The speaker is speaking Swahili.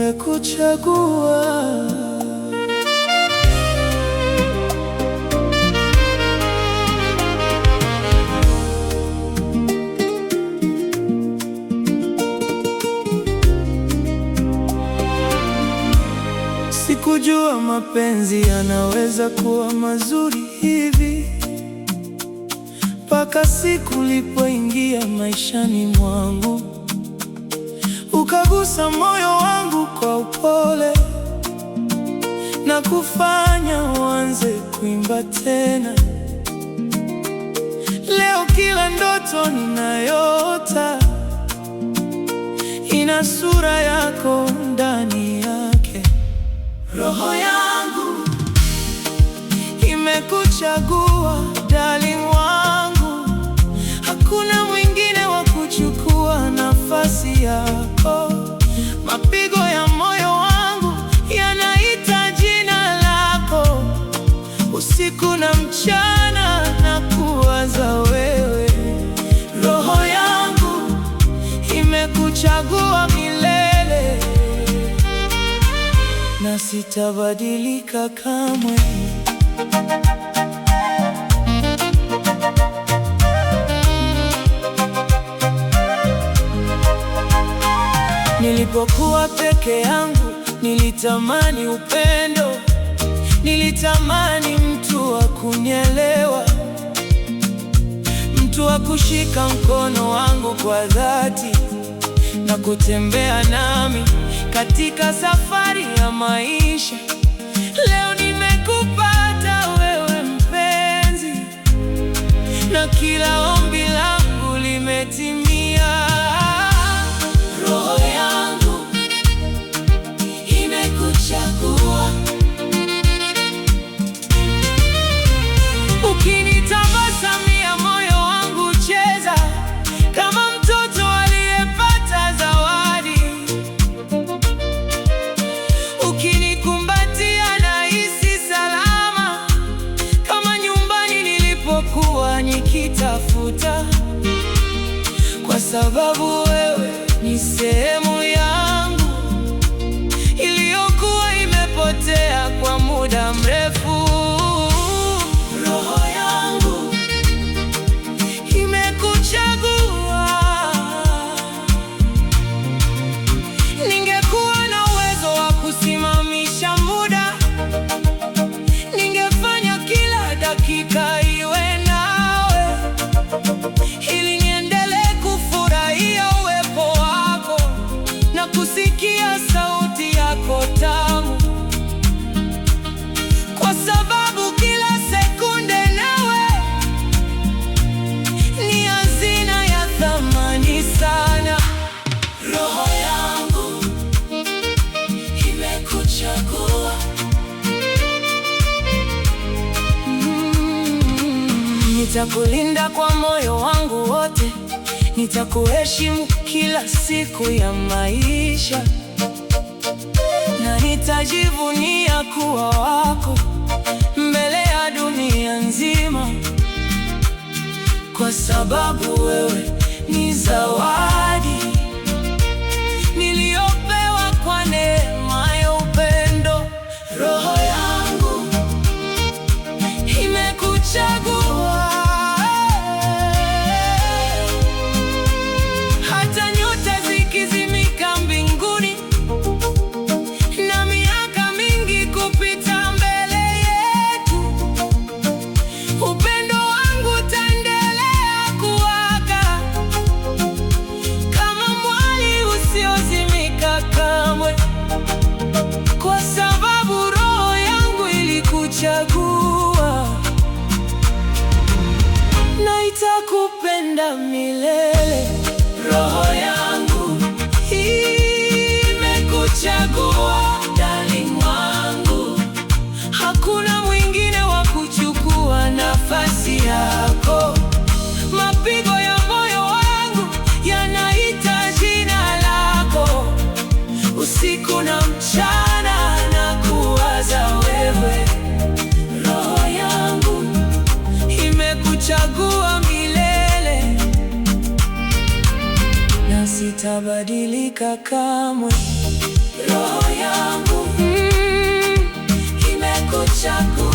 nimekuchagua. Sikujua mapenzi yanaweza kuwa mazuri hivi, mpaka siku ulipoingia maishani mwangu, ukagusa moyo wangu kwa upole na kufanya uanze kuimba tena. Leo kila ndoto ninayoota ina sura yako ndani yake. Roho yangu imekuchagua, darling wangu. Hakuna mwingine wa kuchukua nafasi yako. Mapigo ya moyo wangu yanaita jina lako. Usiku na mchana na kuwaza wewe. Roho yangu imekuchagua milele, na sitabadilika kamwe. Nilipokuwa peke yangu, nilitamani upendo, nilitamani mtu wa kunielewa, mtu wa kushika mkono wangu kwa dhati na kutembea nami katika safari ya maisha. Leo nimekupata wewe mpenzi, na kila ombi langu limetimia. Roho yangu imekuchagua. Ukinitabasamia moyo wangu cheza kama mtoto aliyepata zawadi. Ukinikumbatia nahisi salama kama nyumbani nilipokuwa nikitafuta, kwa sababu wewe ni sehemu yangu iliyokuwa imepotea kwa muda mrefu. Roho yangu imekuchagua. Ningekuwa na uwezo wa kusimamisha muda, ningefanya kila dakika iwe nawe, ili niendelee kufurahia uwepo wako na kusikia sauti yako tamu, kwa sababu kila sekunde nawe ni hazina ya thamani sana. Roho yangu imekuchagua. Nitakulinda kwa moyo wangu wote, nitakuheshimu kila siku ya maisha, na nitajivunia kuwa wako mbele ya dunia nzima, kwa sababu wewe ni zawadi niliyopewa kwa neema ya upendo. Roho yangu imekuchagua. Hata nyota zikizimika mbinguni na miaka mingi kupita mbele yetu, upendo wangu utaendelea kuwaka kama mwali usiozimika kamwe, kwa sababu roho yangu ilikuchagua, na itakupenda milele. Roho yangu imekuchagua, darling wangu. Hakuna mwingine wa kuchukua nafasi yako. Mapigo ya moyo wangu yanaita jina lako. Usiku na mchana na kuwaza wewe. Roho yangu imekuchagua milele, na sitabadilika kamwe. roho yangu imekuchagua.